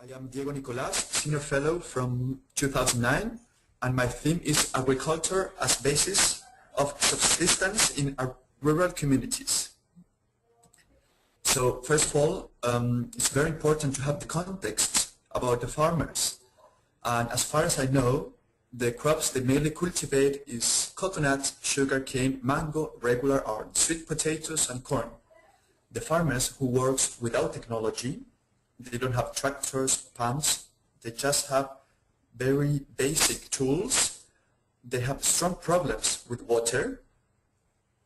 I am Nicolas, Senior Fellow from 2009, and my theme is Agriculture as Basis of Subsistence in Rural Communities. So first of all, it's very important to have the context about the farmers. And as far as I know, the crops they mainly cultivate is coconut, sugarcane, mango, regular orange, sweet potatoes, and corn. The farmers who work without technology, they don't have tractors, pumps, they just have very basic tools. They have strong problems with water.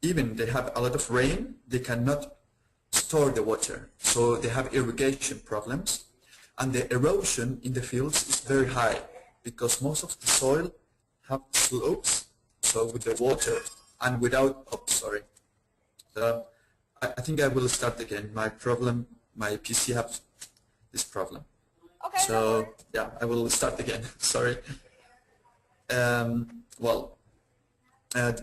Even they have a lot of rain, they cannot store the water, so they have irrigation problems. And the erosion in the fields is very high because most of the soil have slopes, so with the water and without, I think I will start again. My PC has this problem. Okay. So yeah, I will start again. Sorry.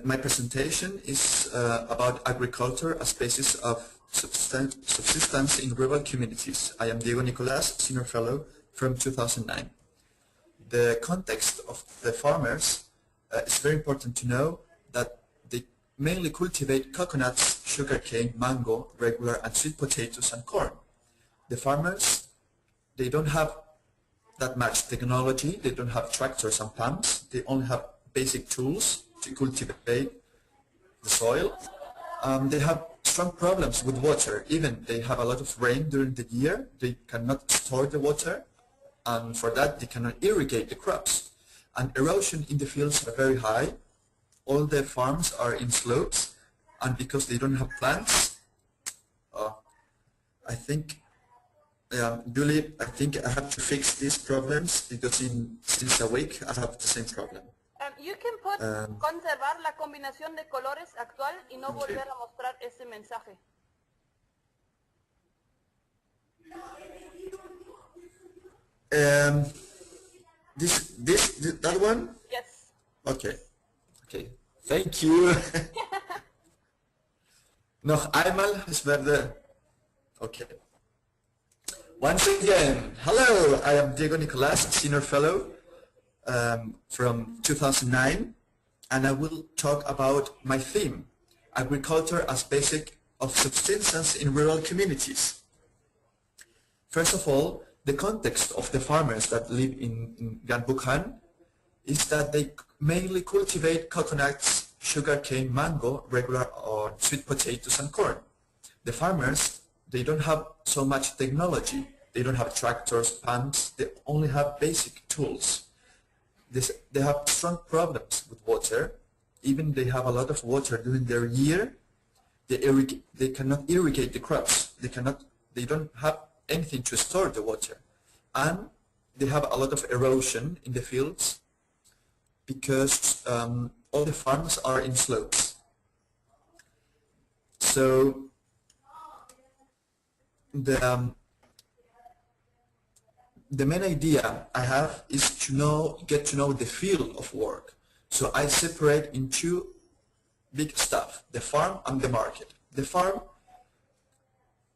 My presentation is about agriculture as basis of subsistence in rural communities. I am Nicolas, Senior Fellow from 2009. The context of the farmers is very important to know that they mainly cultivate coconuts, sugarcane, mango, regular and sweet potatoes and corn. The farmers, they don't have that much technology, they don't have tractors and pumps, they only have basic tools to cultivate the soil. They have strong problems with water. Even they have a lot of rain during the year, they cannot store the water, and for that they cannot irrigate the crops. And erosion in the fields are very high. All the farms are in slopes, and because they don't have plants, I think Julie, I think I have to fix these problems because since a week I have the same problem. You can put conservar la combinación de colores actual y no volver a mostrar ese mensaje. That one? Yes. Okay. Okay. Thank you. Noch einmal, es werde. Okay. Once again, hello, I am Nicolas, Senior Fellow from 2009, and I will talk about my theme, agriculture as basic of subsistence in rural communities. First of all, the context of the farmers that live in Grand Boukan is that they mainly cultivate coconuts, sugarcane, mango, regular or sweet potatoes and corn. The farmers, they don't have so much technology. They don't have tractors, pumps, they only have basic tools. They have strong problems with water. Even they have a lot of water during their year, they cannot irrigate the crops. They don't have anything to store the water. And they have a lot of erosion in the fields because all the farms are in slopes. So the main idea I have is to get to know the field of work. So I separate in two big stuff, the farm and the market. The farm,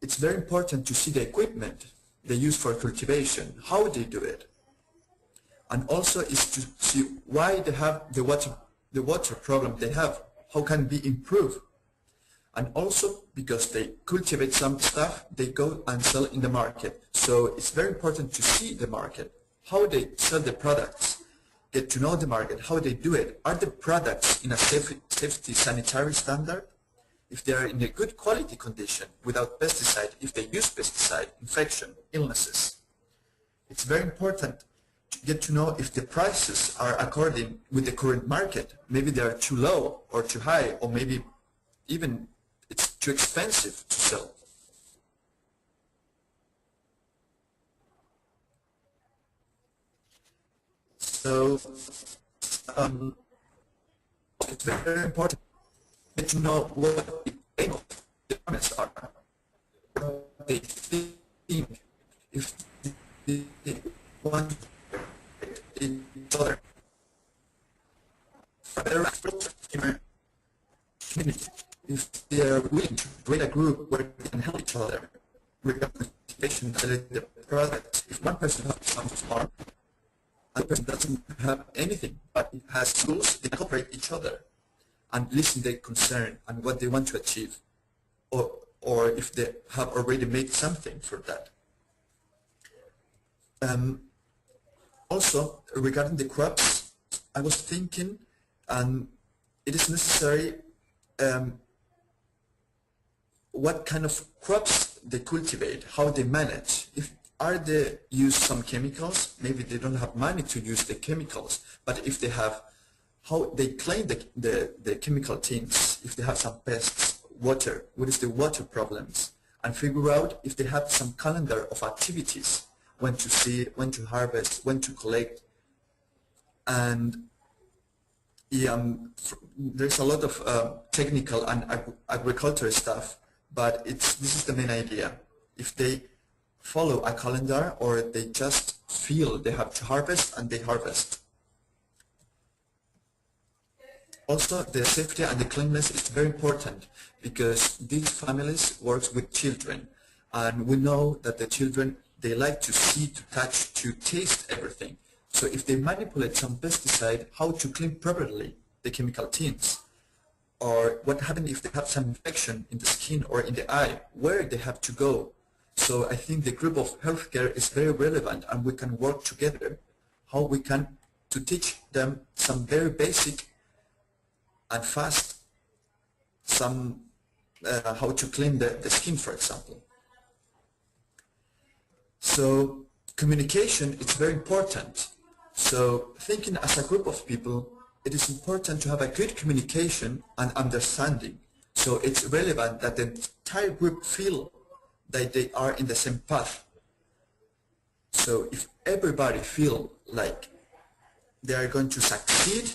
it's very important to see the equipment they use for cultivation, how they do it. And also is to see why they have the water problem they have, how can it be improved. And also, because they cultivate some stuff, they go and sell in the market. So it's very important to see the market, how they sell the products, get to know the market, how they do it. Are the products in a safety sanitary standard? If they are in a good quality condition, without pesticide, if they use pesticide, infection, illnesses. It's very important to get to know if the prices are according with the current market. Maybe they are too low or too high, or maybe even it's too expensive to sell. So it's very important to know what the farmers are. They think if they want each other. If they are willing to create a group where they can help each other, regarding the motivation, the products, if one person has some farm, and the person doesn't have anything, but it has tools, they cooperate each other and listen their concern and what they want to achieve, or if they have already made something for that. Also, regarding the crops, I was thinking, and it is necessary what kind of crops they cultivate, how they manage. If are they use some chemicals, maybe they don't have money to use the chemicals, but if they have, how they clean the chemical things, if they have some pests, water, what is the water problems, and figure out if they have some calendar of activities, when to seed, when to harvest, when to collect. And there's a lot of technical and agricultural stuff, but this is the main idea. If they follow a calendar, or they just feel they have to harvest and they harvest. Also, the safety and the cleanliness is very important, because these families work with children, and we know that the children, they like to see, to touch, to taste everything. So if they manipulate some pesticide, how to clean properly the chemical tins, or what happens if they have some infection in the skin or in the eye, where they have to go. So I think the group of healthcare is very relevant, and we can work together, how we can to teach them some very basic and fast, some how to clean the skin, for example. So communication is very important. So thinking as a group of people, it is important to have a good communication and understanding. So it's relevant that the entire group feel that they are in the same path. So if everybody feel like they are going to succeed,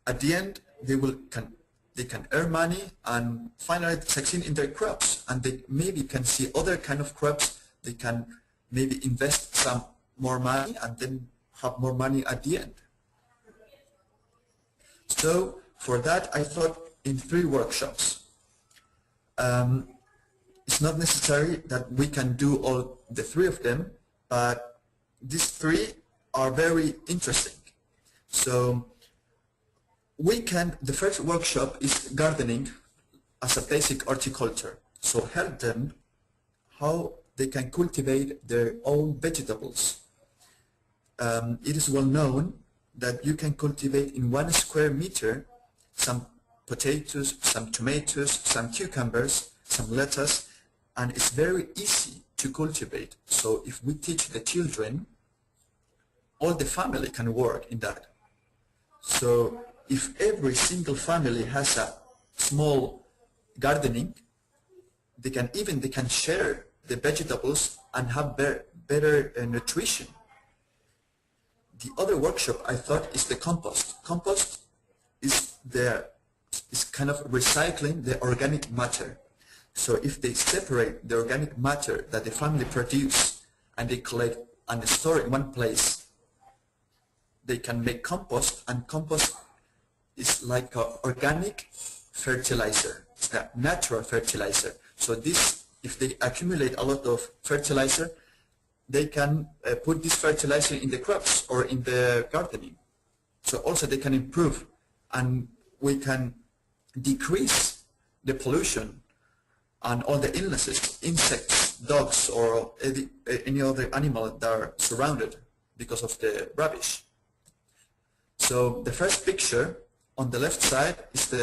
at the end they can earn money and finally succeed in their crops, and they maybe can see other kind of crops. They can maybe invest some more money and then have more money at the end. So for that, I thought in 3 workshops. It's not necessary that we can do all the 3 of them, but these 3 are very interesting. So the first workshop is gardening as a basic horticulture. So help them how they can cultivate their own vegetables. It is well known that you can cultivate in 1 square meter some potatoes, some tomatoes, some cucumbers, some lettuce, and it's very easy to cultivate. So if we teach the children, all the family can work in that. So if every single family has a small gardening, they can share the vegetables and have better nutrition. The other workshop I thought is the compost. Compost is kind of recycling the organic matter. So if they separate the organic matter that the family produce and they collect and store it in one place, they can make compost, and compost is like an organic fertilizer. It's a natural fertilizer. So this, if they accumulate a lot of fertilizer, they can put this fertilizer in the crops or in the gardening. So also they can improve, and we can decrease the pollution and all the illnesses, insects, dogs, or any other animal that are surrounded because of the rubbish. So the first picture on the left side is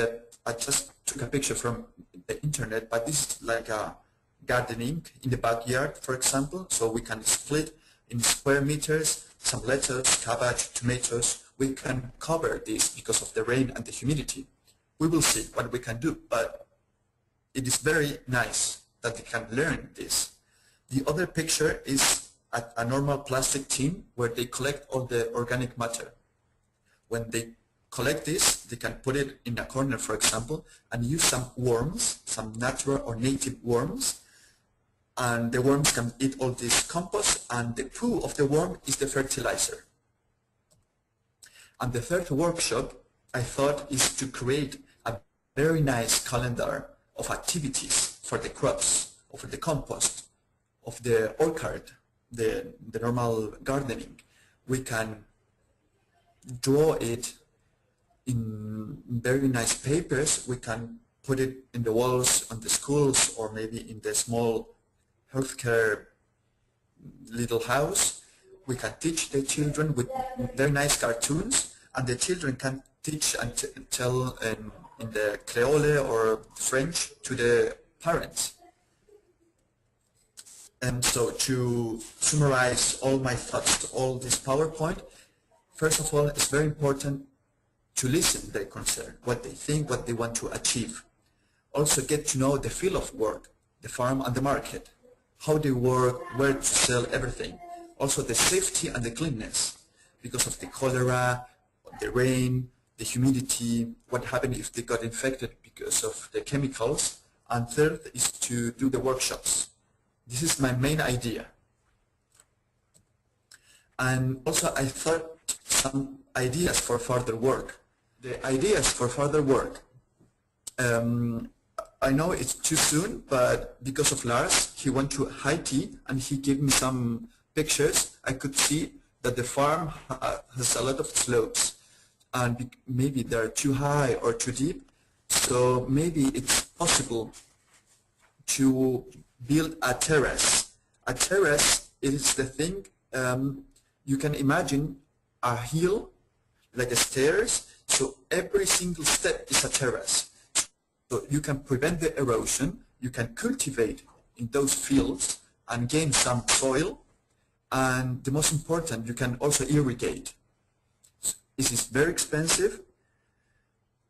I just took a picture from the internet, but this is like a gardening in the backyard, for example. So we can split in square meters, some lettuce, cabbage, tomatoes. We can cover this because of the rain and the humidity. We will see what we can do, but it is very nice that they can learn this. The other picture is a normal plastic tin where they collect all the organic matter. When they collect this, they can put it in a corner, for example, and use some worms, some natural or native worms, and the worms can eat all this compost, and the poo of the worm is the fertilizer. And the third workshop, I thought, is to create a very nice calendar of activities for the crops, of the compost, of the orchard, the normal gardening. We can draw it in very nice papers. We can put it in the walls on the schools, or maybe in the small healthcare little house. We can teach the children with very nice cartoons, and the children can teach and tell in the Creole or French to the parents. And so to summarize all my thoughts to all this PowerPoint, first of all, it's very important to listen to their concern, what they think, what they want to achieve. Also get to know the field of work, the farm and the market, how they work, where to sell everything. Also the safety and the cleanness, because of the cholera, the rain, the humidity, what happened if they got infected because of the chemicals. And third is to do the workshops. This is my main idea. And also I thought some ideas for further work. The ideas for further work. I know it's too soon, but because of Lars, he went to Haiti and he gave me some pictures. I could see that the farm has a lot of slopes, and maybe they're too high or too deep. So maybe it's possible to build a terrace. A terrace is the thing, you can imagine a hill like a stairs, so every single step is a terrace. So you can prevent the erosion, you can cultivate in those fields and gain some soil, and the most important, you can also irrigate. This is very expensive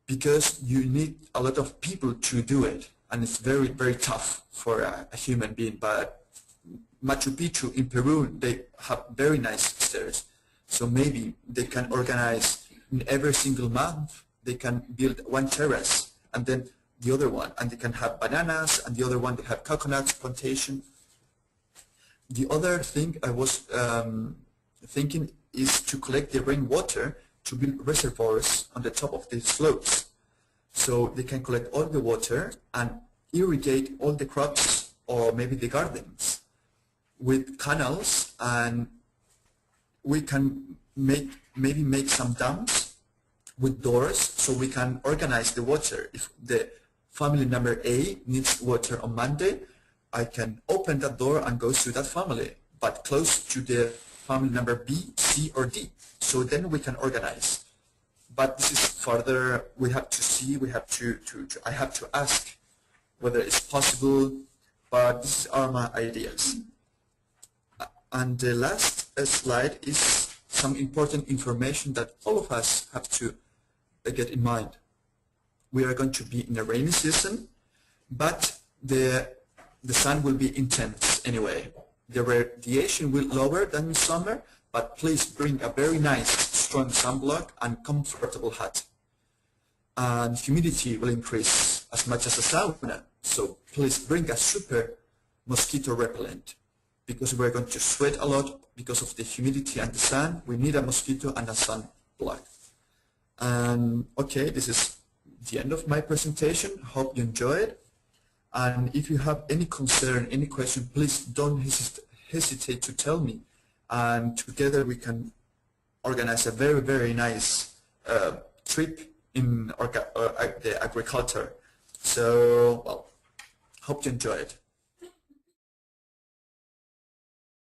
because you need a lot of people to do it, and it's very, very tough for a human being. But Machu Picchu in Peru, they have very nice stairs. So maybe they can organize in every single month, they can build one terrace and then the other one, and they can have bananas, and the other one they have coconuts plantation. The other thing I was thinking is to collect the rainwater to build reservoirs on the top of the slopes. So they can collect all the water and irrigate all the crops or maybe the gardens with canals, and we can maybe make some dams with doors so we can organize the water. If the family number A needs water on Monday, I can open that door and go to that family, but close to the family number B, C, or D. So then we can organize. But this is further, we have to see, we have I have to ask whether it's possible, but these are my ideas. And the last slide is some important information that all of us have to get in mind. We are going to be in a rainy season, but the sun will be intense anyway. The radiation will lower than in summer, but please bring a very nice strong sunblock and comfortable hat. And humidity will increase as much as a sauna, so please bring a super mosquito repellent, because we're going to sweat a lot because of the humidity and the sun. We need a mosquito and a sunblock. And okay, this is the end of my presentation. Hope you enjoyed. And if you have any concern, any question, please don't hesitate to tell me. And together we can organize a very, very nice trip in the agriculture. So, well, hope you enjoy it.